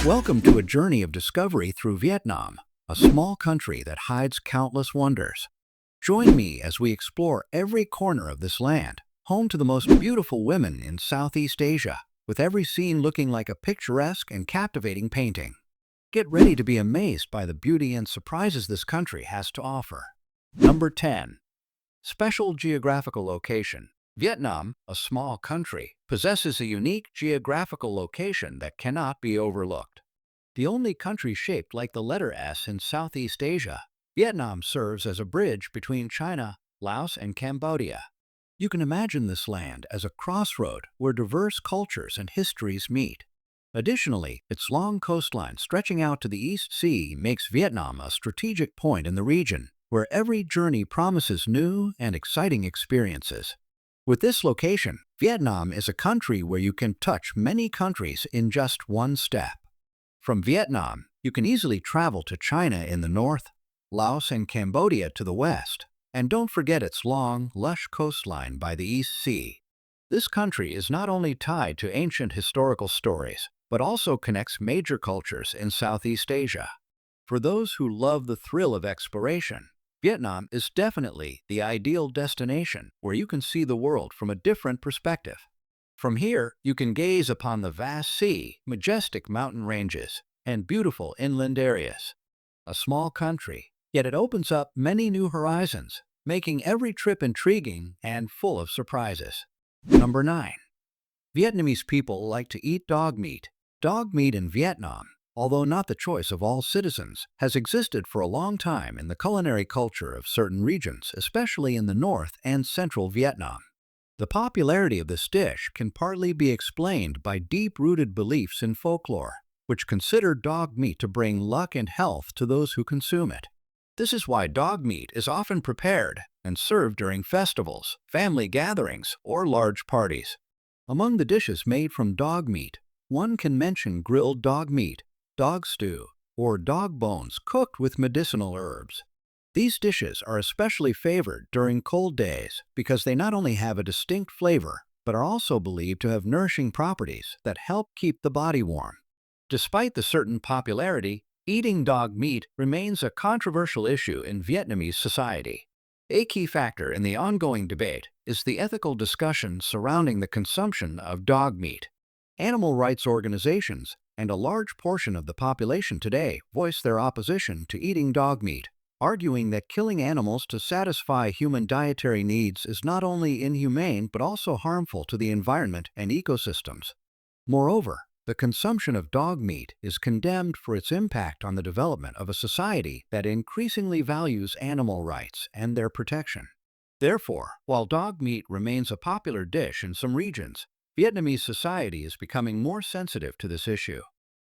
Welcome to a journey of discovery through Vietnam, a small country that hides countless wonders. Join me as we explore every corner of this land, home to the most beautiful women in Southeast Asia, with every scene looking like a picturesque and captivating painting. Get ready to be amazed by the beauty and surprises this country has to offer. Number 10. Special geographical location. Vietnam, a small country, possesses a unique geographical location that cannot be overlooked. The only country shaped like the letter S in Southeast Asia, Vietnam serves as a bridge between China, Laos, and Cambodia. You can imagine this land as a crossroad where diverse cultures and histories meet. Additionally, its long coastline stretching out to the East Sea makes Vietnam a strategic point in the region, where every journey promises new and exciting experiences. With this location, Vietnam is a country where you can touch many countries in just one step. From Vietnam, you can easily travel to China in the north, Laos and Cambodia to the west, and don't forget its long, lush coastline by the East Sea. This country is not only tied to ancient historical stories, but also connects major cultures in Southeast Asia. For those who love the thrill of exploration, Vietnam is definitely the ideal destination where you can see the world from a different perspective. From here, you can gaze upon the vast sea, majestic mountain ranges, and beautiful inland areas. A small country, yet it opens up many new horizons, making every trip intriguing and full of surprises. Number 9. Vietnamese people like to eat dog meat. Dog meat in Vietnam, although not the choice of all citizens, has existed for a long time in the culinary culture of certain regions, especially in the north and central Vietnam. The popularity of this dish can partly be explained by deep-rooted beliefs in folklore, which consider dog meat to bring luck and health to those who consume it. This is why dog meat is often prepared and served during festivals, family gatherings, or large parties. Among the dishes made from dog meat, one can mention grilled dog meat, dog stew, or dog bones cooked with medicinal herbs. These dishes are especially favored during cold days because they not only have a distinct flavor, but are also believed to have nourishing properties that help keep the body warm. Despite the certain popularity, eating dog meat remains a controversial issue in Vietnamese society. A key factor in the ongoing debate is the ethical discussion surrounding the consumption of dog meat. Animal rights organizations and a large portion of the population today voice their opposition to eating dog meat, arguing that killing animals to satisfy human dietary needs is not only inhumane but also harmful to the environment and ecosystems. Moreover, the consumption of dog meat is condemned for its impact on the development of a society that increasingly values animal rights and their protection. Therefore, while dog meat remains a popular dish in some regions, Vietnamese society is becoming more sensitive to this issue.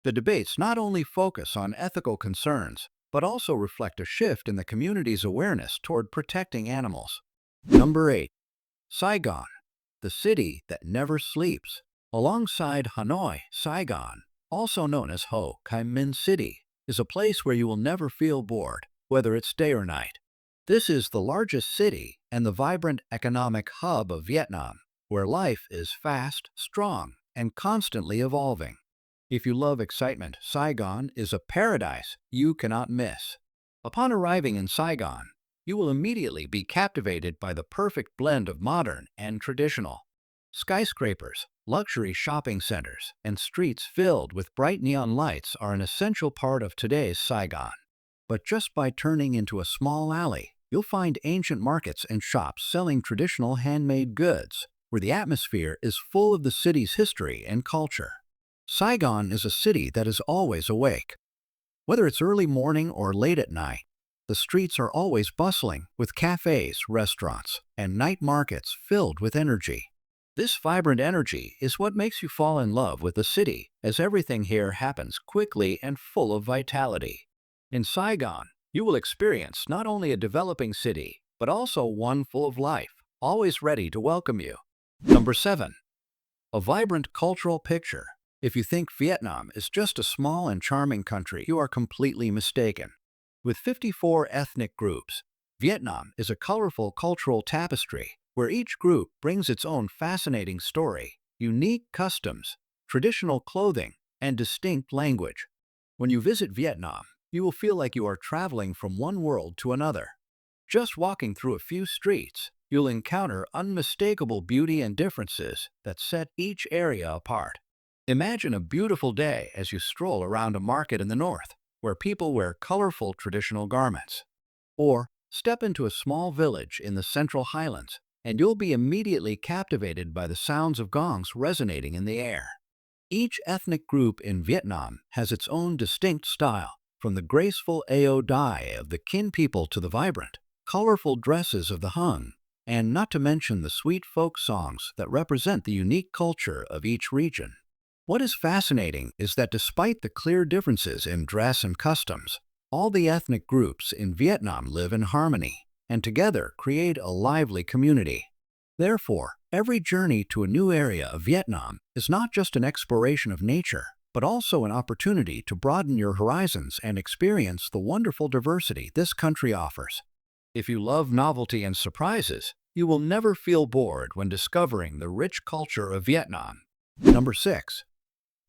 The debates not only focus on ethical concerns, but also reflect a shift in the community's awareness toward protecting animals. Number 8. Saigon, the city that never sleeps. Alongside Hanoi, Saigon, also known as Ho Chi Minh City, is a place where you will never feel bored, whether it's day or night. This is the largest city and the vibrant economic hub of Vietnam, where life is fast, strong, and constantly evolving. If you love excitement, Saigon is a paradise you cannot miss. Upon arriving in Saigon, you will immediately be captivated by the perfect blend of modern and traditional. Skyscrapers, luxury shopping centers, and streets filled with bright neon lights are an essential part of today's Saigon. But just by turning into a small alley, you'll find ancient markets and shops selling traditional handmade goods, where the atmosphere is full of the city's history and culture. Saigon is a city that is always awake. Whether it's early morning or late at night, the streets are always bustling with cafes, restaurants, and night markets filled with energy. This vibrant energy is what makes you fall in love with the city, as everything here happens quickly and full of vitality. In Saigon, you will experience not only a developing city, but also one full of life, always ready to welcome you. Number 7. A vibrant cultural picture. If you think Vietnam is just a small and charming country, you are completely mistaken. With 54 ethnic groups, Vietnam is a colorful cultural tapestry where each group brings its own fascinating story, unique customs, traditional clothing, and distinct language. When you visit Vietnam, you will feel like you are traveling from one world to another. Just walking through a few streets, you'll encounter unmistakable beauty and differences that set each area apart. Imagine a beautiful day as you stroll around a market in the north, where people wear colorful traditional garments. Or step into a small village in the Central Highlands, and you'll be immediately captivated by the sounds of gongs resonating in the air. Each ethnic group in Vietnam has its own distinct style, from the graceful Ao Dai of the Kin people to the vibrant, colorful dresses of the Hung, and not to mention the sweet folk songs that represent the unique culture of each region. What is fascinating is that despite the clear differences in dress and customs, all the ethnic groups in Vietnam live in harmony and together create a lively community. Therefore, every journey to a new area of Vietnam is not just an exploration of nature, but also an opportunity to broaden your horizons and experience the wonderful diversity this country offers. If you love novelty and surprises, you will never feel bored when discovering the rich culture of Vietnam. Number 6.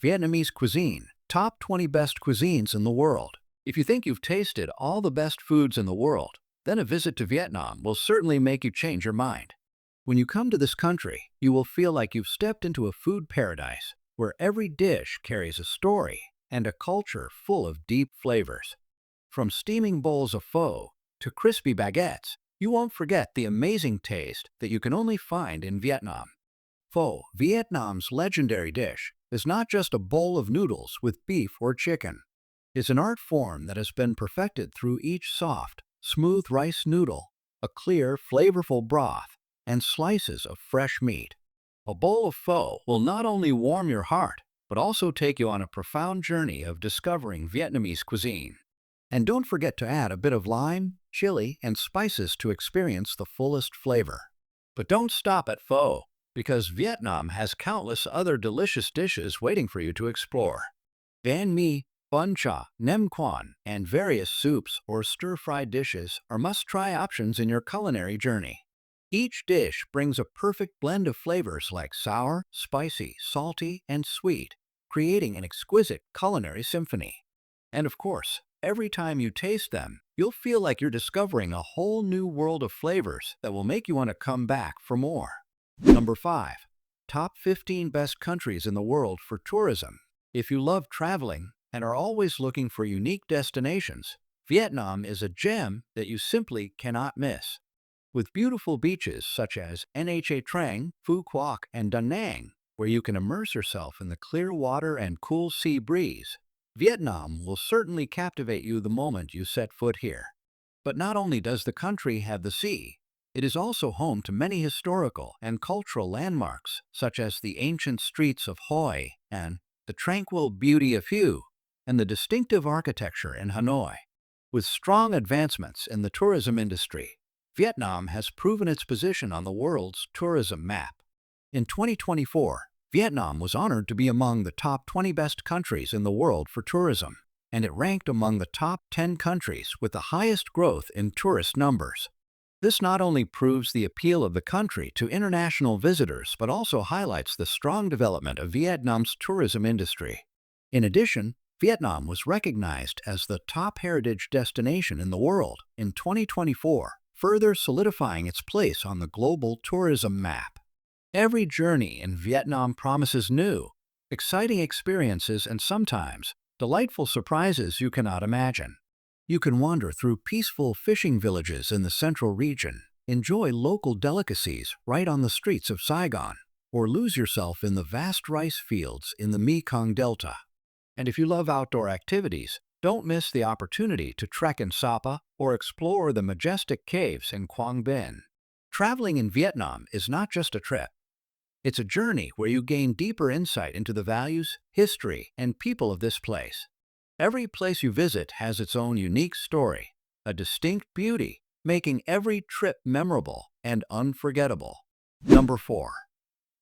Vietnamese Cuisine, Top 20 Best Cuisines in the World. If you think you've tasted all the best foods in the world, then a visit to Vietnam will certainly make you change your mind. When you come to this country, you will feel like you've stepped into a food paradise, where every dish carries a story and a culture full of deep flavors. From steaming bowls of pho to crispy baguettes, you won't forget the amazing taste that you can only find in Vietnam. Pho, Vietnam's legendary dish, is not just a bowl of noodles with beef or chicken. It's an art form that has been perfected through each soft, smooth rice noodle, a clear, flavorful broth, and slices of fresh meat. A bowl of pho will not only warm your heart, but also take you on a profound journey of discovering Vietnamese cuisine. And don't forget to add a bit of lime, chili, and spices to experience the fullest flavor. But don't stop at pho, because Vietnam has countless other delicious dishes waiting for you to explore. Banh mi, bun cha, nem quan, and various soups or stir-fried dishes are must-try options in your culinary journey. Each dish brings a perfect blend of flavors like sour, spicy, salty, and sweet, creating an exquisite culinary symphony. And of course, every time you taste them, you'll feel like you're discovering a whole new world of flavors that will make you want to come back for more. Number 5. Top 15 Best Countries in the World for Tourism. If you love traveling and are always looking for unique destinations, Vietnam is a gem that you simply cannot miss. With beautiful beaches such as Nha Trang, Phu Quoc, and Da Nang, where you can immerse yourself in the clear water and cool sea breeze, Vietnam will certainly captivate you the moment you set foot here. But not only does the country have the sea, it is also home to many historical and cultural landmarks, such as the ancient streets of Hoi and the tranquil beauty of Hue and the distinctive architecture in Hanoi. With strong advancements in the tourism industry, Vietnam has proven its position on the world's tourism map. In 2024, Vietnam was honored to be among the top 20 best countries in the world for tourism, and it ranked among the top 10 countries with the highest growth in tourist numbers. This not only proves the appeal of the country to international visitors, but also highlights the strong development of Vietnam's tourism industry. In addition, Vietnam was recognized as the top heritage destination in the world in 2024, further solidifying its place on the global tourism map. Every journey in Vietnam promises new, exciting experiences and sometimes delightful surprises you cannot imagine. You can wander through peaceful fishing villages in the central region, enjoy local delicacies right on the streets of Saigon, or lose yourself in the vast rice fields in the Mekong Delta. And if you love outdoor activities, don't miss the opportunity to trek in Sapa or explore the majestic caves in Quang Binh. Traveling in Vietnam is not just a trip. It's a journey where you gain deeper insight into the values, history, and people of this place. Every place you visit has its own unique story, a distinct beauty, making every trip memorable and unforgettable. Number 4.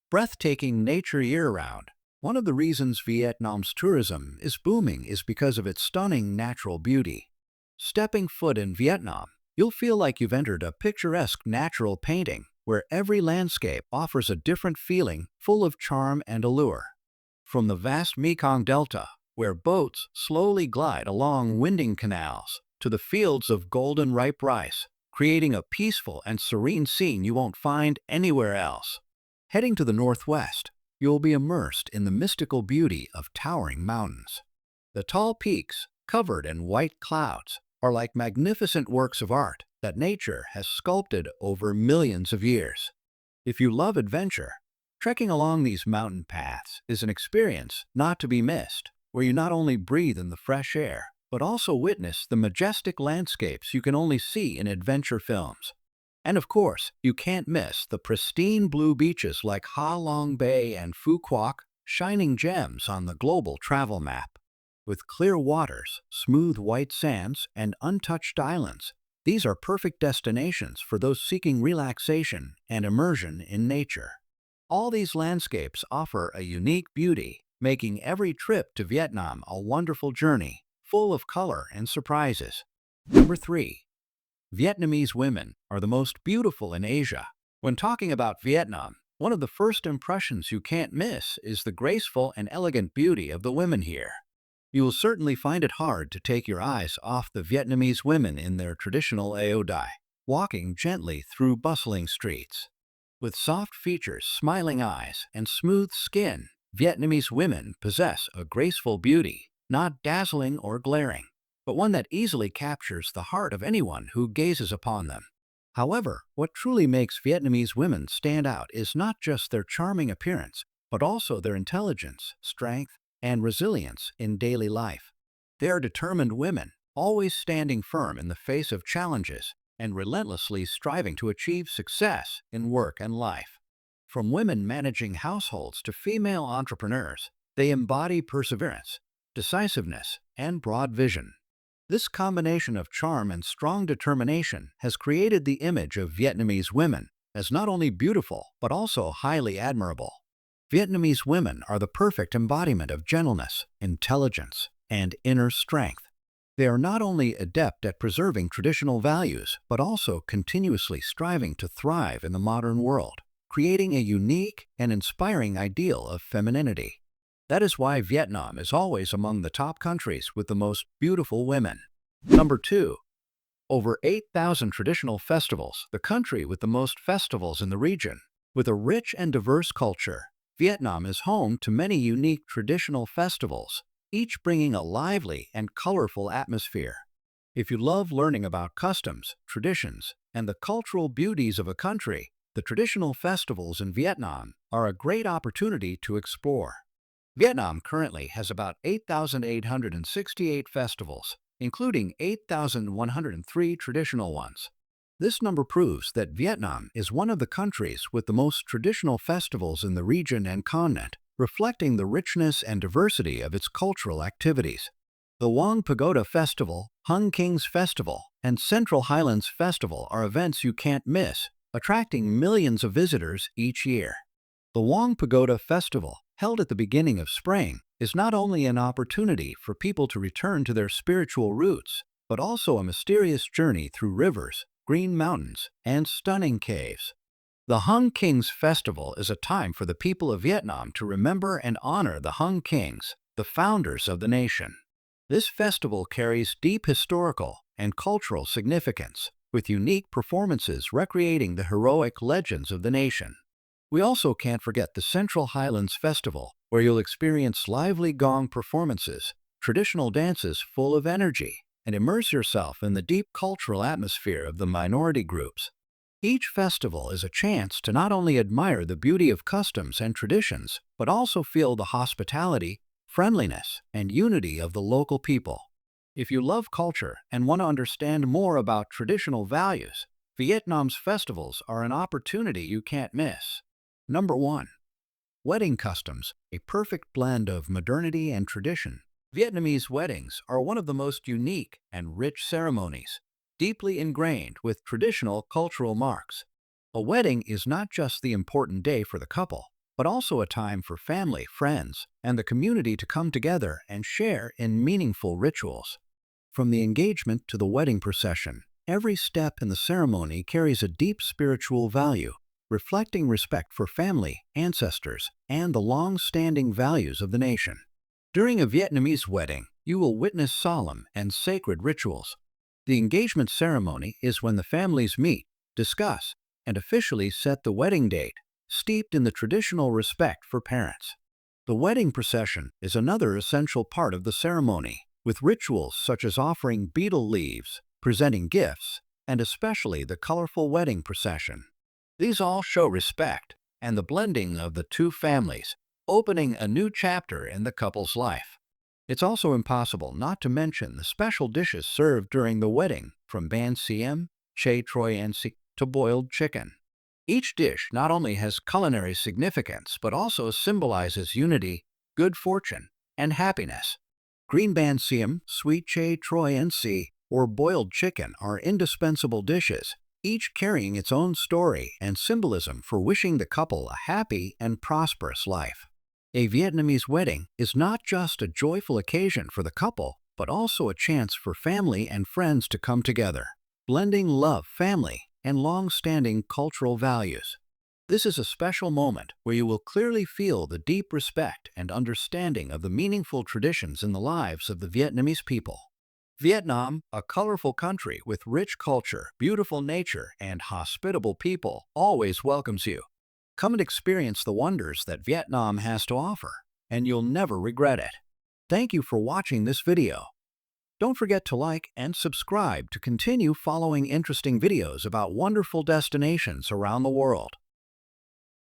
Breathtaking nature year-round. One of the reasons Vietnam's tourism is booming is because of its stunning natural beauty. Stepping foot in Vietnam, you'll feel like you've entered a picturesque natural painting, where every landscape offers a different feeling full of charm and allure. From the vast Mekong Delta, where boats slowly glide along winding canals, to the fields of golden ripe rice, creating a peaceful and serene scene you won't find anywhere else. Heading to the northwest, you'll be immersed in the mystical beauty of towering mountains. The tall peaks, covered in white clouds, are like magnificent works of art that nature has sculpted over millions of years. If you love adventure, trekking along these mountain paths is an experience not to be missed, where you not only breathe in the fresh air, but also witness the majestic landscapes you can only see in adventure films. And of course, you can't miss the pristine blue beaches like Ha Long Bay and Phu Quoc, shining gems on the global travel map. With clear waters, smooth white sands, and untouched islands, these are perfect destinations for those seeking relaxation and immersion in nature. All these landscapes offer a unique beauty, making every trip to Vietnam a wonderful journey, full of color and surprises. Number 3. Vietnamese women are the most beautiful in Asia. When talking about Vietnam, one of the first impressions you can't miss is the graceful and elegant beauty of the women here. You will certainly find it hard to take your eyes off the Vietnamese women in their traditional Ao Dai, walking gently through bustling streets. With soft features, smiling eyes, and smooth skin, Vietnamese women possess a graceful beauty, not dazzling or glaring, but one that easily captures the heart of anyone who gazes upon them. However, what truly makes Vietnamese women stand out is not just their charming appearance, but also their intelligence, strength, and resilience in daily life. They are determined women, always standing firm in the face of challenges and relentlessly striving to achieve success in work and life. From women managing households to female entrepreneurs, they embody perseverance, decisiveness, and broad vision. This combination of charm and strong determination has created the image of Vietnamese women as not only beautiful but also highly admirable. Vietnamese women are the perfect embodiment of gentleness, intelligence, and inner strength. They are not only adept at preserving traditional values, but also continuously striving to thrive in the modern world, creating a unique and inspiring ideal of femininity. That is why Vietnam is always among the top countries with the most beautiful women. Number 2. Over 8,000 traditional festivals, the country with the most festivals in the region. With a rich and diverse culture, Vietnam is home to many unique traditional festivals, each bringing a lively and colorful atmosphere. If you love learning about customs, traditions, and the cultural beauties of a country, the traditional festivals in Vietnam are a great opportunity to explore. Vietnam currently has about 8,868 festivals, including 8,103 traditional ones. This number proves that Vietnam is one of the countries with the most traditional festivals in the region and continent, reflecting the richness and diversity of its cultural activities. The Hoang Pagoda Festival, Hung Kings Festival, and Central Highlands Festival are events you can't miss, attracting millions of visitors each year. The Hoang Pagoda Festival, held at the beginning of spring, is not only an opportunity for people to return to their spiritual roots, but also a mysterious journey through rivers, green mountains, and stunning caves. The Hung Kings Festival is a time for the people of Vietnam to remember and honor the Hung Kings, the founders of the nation. This festival carries deep historical and cultural significance, with unique performances recreating the heroic legends of the nation. We also can't forget the Central Highlands Festival, where you'll experience lively gong performances, traditional dances full of energy, and immerse yourself in the deep cultural atmosphere of the minority groups. Each festival is a chance to not only admire the beauty of customs and traditions, but also feel the hospitality, friendliness, and unity of the local people. If you love culture and want to understand more about traditional values, Vietnam's festivals are an opportunity you can't miss. Number 1. Wedding customs, a perfect blend of modernity and tradition. Vietnamese weddings are one of the most unique and rich ceremonies, deeply ingrained with traditional cultural marks. A wedding is not just the important day for the couple, but also a time for family, friends, and the community to come together and share in meaningful rituals. From the engagement to the wedding procession, every step in the ceremony carries a deep spiritual value, reflecting respect for family, ancestors, and the long-standing values of the nation. During a Vietnamese wedding, you will witness solemn and sacred rituals. The engagement ceremony is when the families meet, discuss, and officially set the wedding date, steeped in the traditional respect for parents. The wedding procession is another essential part of the ceremony, with rituals such as offering betel leaves, presenting gifts, and especially the colorful wedding procession. These all show respect and the blending of the two families, opening a new chapter in the couple's life. It's also impossible not to mention the special dishes served during the wedding, from ban siem, che troi nc, to boiled chicken. Each dish not only has culinary significance but also symbolizes unity, good fortune, and happiness. Green ban siem, sweet che troi nc, or boiled chicken are indispensable dishes, each carrying its own story and symbolism for wishing the couple a happy and prosperous life. A Vietnamese wedding is not just a joyful occasion for the couple, but also a chance for family and friends to come together, blending love, family, and long-standing cultural values. This is a special moment where you will clearly feel the deep respect and understanding of the meaningful traditions in the lives of the Vietnamese people. Vietnam, a colorful country with rich culture, beautiful nature, and hospitable people, always welcomes you. Come and experience the wonders that Vietnam has to offer, and you'll never regret it. Thank you for watching this video. Don't forget to like and subscribe to continue following interesting videos about wonderful destinations around the world.